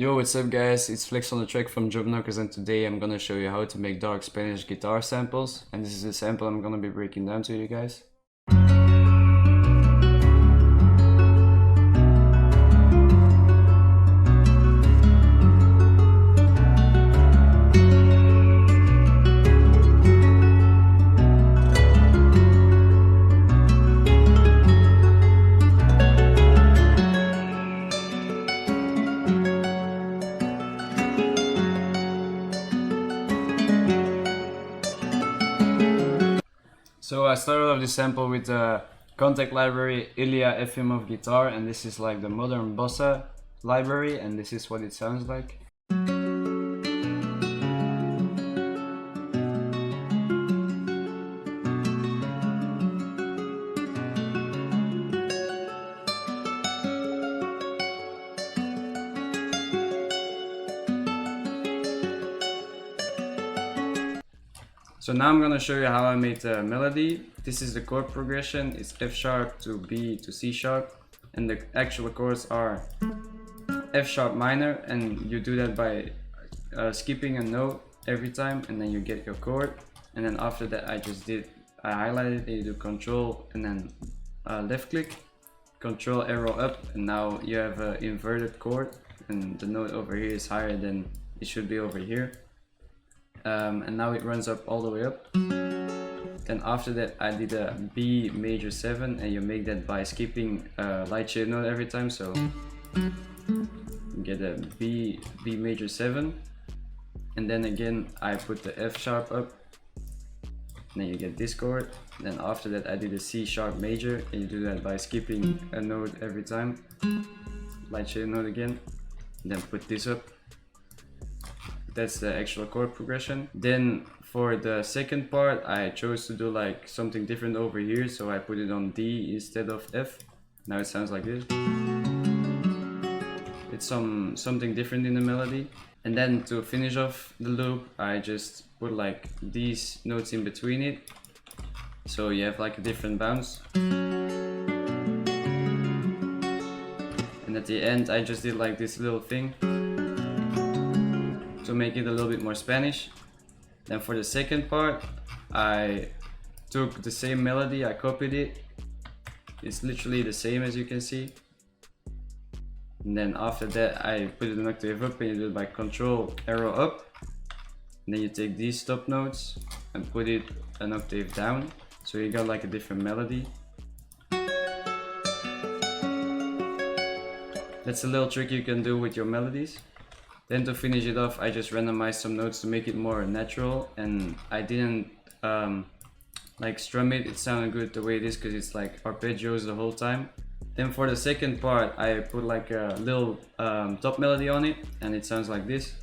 Yo, what's up guys, it's Flexondatrack from Drumknockers, and today I'm gonna show you how to make dark Spanish guitar samples, and this is the sample I'm gonna be breaking down to you guys. So I started off this sample with the contact library Ilya FM of guitar, and this is like the modern bossa library, and this is what it sounds like. So now I'm gonna show you how I made the melody. This is the chord progression. It's F sharp to B to C sharp, and the actual chords are F sharp minor, and you do that by skipping a note every time, and then you get your chord. And then after that I highlighted it, you do control and then left click, control arrow up, and now you have an inverted chord, and the note over here is higher than it should be over here. And now it runs up all the way up. Then after that I did a B major 7, and you make that by skipping a light shade note every time, so you get a B major 7, and then again I put the F sharp up, and then you get this chord. Then after that I did a C sharp major, and you do that by skipping a note every time, light shade note again, and then put this up. That's the actual chord progression. Then for the second part I chose to do like something different over here, so I put it on D instead of F. Now it sounds like this. It's something different in the melody. And then to finish off the loop I just put like these notes in between it, so you have like a different bounce. And at the end I just did like this little thing to make it a little bit more Spanish. Then for the second part I took the same melody, I copied it. It's literally the same as you can see. And then after that I put it an octave up, and you do it by control arrow up. And then you take these stop notes and put it an octave down, so you got like a different melody. That's a little trick you can do with your melodies. Then to finish it off I just randomized some notes to make it more natural, and I didn't like strum it. It sounded good the way it is because it's like arpeggios the whole time. Then for the second part I put like a little top melody on it, and it sounds like this.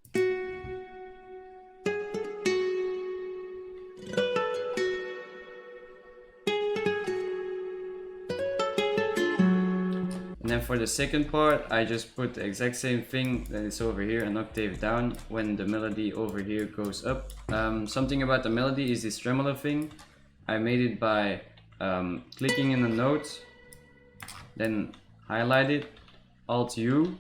And then for the second part I just put the exact same thing that is over here, an octave down, when the melody over here goes up. Something about the melody is this tremolo thing. I made it by clicking in the note, then highlight it, Alt U,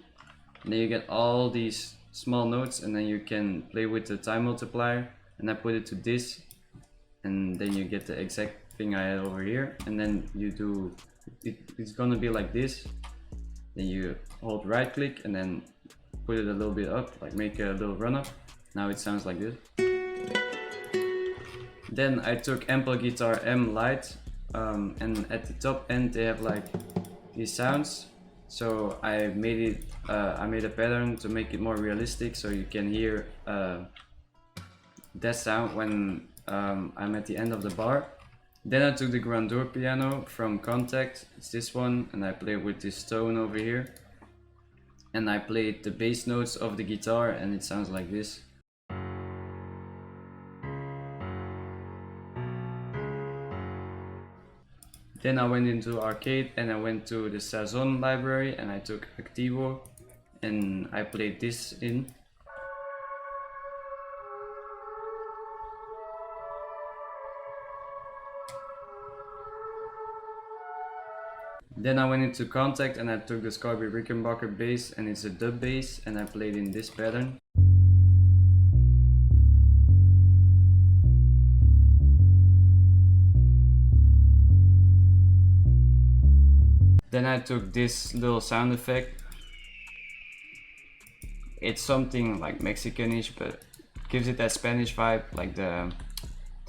and then you get all these small notes, and then you can play with the time multiplier. And I put it to this, and then you get the exact thing I had over here. And then you do it's gonna be like this. Then you hold right click and then put it a little bit up, like make a little run up. Now it sounds like this. Then I took Ample Guitar M Lite, and at the top end they have like these sounds. So I made a pattern to make it more realistic, so you can hear that sound when I'm at the end of the bar. Then I took the grandeur piano from Contact, it's this one, and I played with this tone over here. And I played the bass notes of the guitar, and it sounds like this. Then I went into arcade, and I went to the Sazon library, and I took Activo, and I played this in. Then I went into Contact and I took the Scarby Rickenbacker bass, and it's a dub bass, and I played in this pattern. Then I took this little sound effect. It's something like Mexicanish, but gives it that Spanish vibe, like the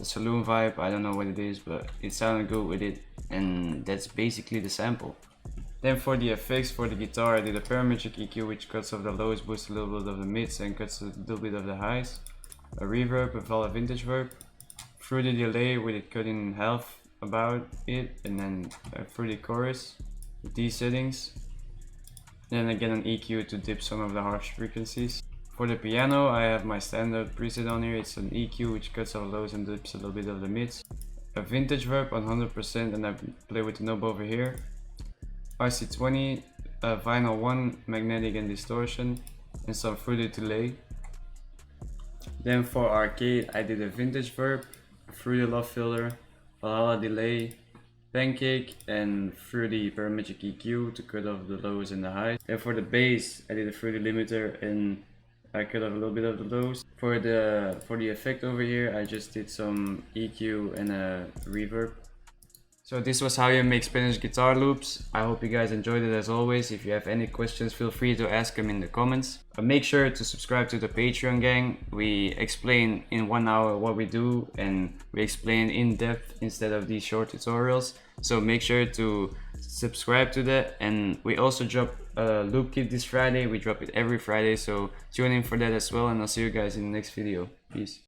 saloon vibe. I don't know what it is, but it sounded good with it, and that's basically the sample. Then for the effects for the guitar, I did a parametric EQ which cuts off the lows, boosts a little bit of the mids, and cuts a little bit of the highs. A reverb, a Vala vintage verb. Through the delay with it cut in half about it, and then through the chorus with these settings. Then again an EQ to dip some of the harsh frequencies. For the piano, I have my standard preset on here. It's an EQ which cuts off lows and dips a little bit of the mids. A vintage verb on 100%, and I play with the knob over here. RC20, a vinyl 1, magnetic and distortion, and some fruity delay. Then for arcade, I did a vintage verb, a fruity love filter, Valhalla delay, pancake, and fruity parametric EQ to cut off the lows and the highs. And for the bass, I did a fruity limiter and I cut off a little bit of the lows. For the effect over here, I just did some EQ and a reverb. So this was how you make Spanish guitar loops. I hope you guys enjoyed it as always. If you have any questions, feel free to ask them in the comments. But make sure to subscribe to the Patreon gang. We explain in 1 hour what we do, and we explain in depth instead of these short tutorials. So make sure to subscribe to that. And we also drop a loop kit this Friday. We drop it every Friday, so tune in for that as well, and I'll see you guys in the next video. Peace.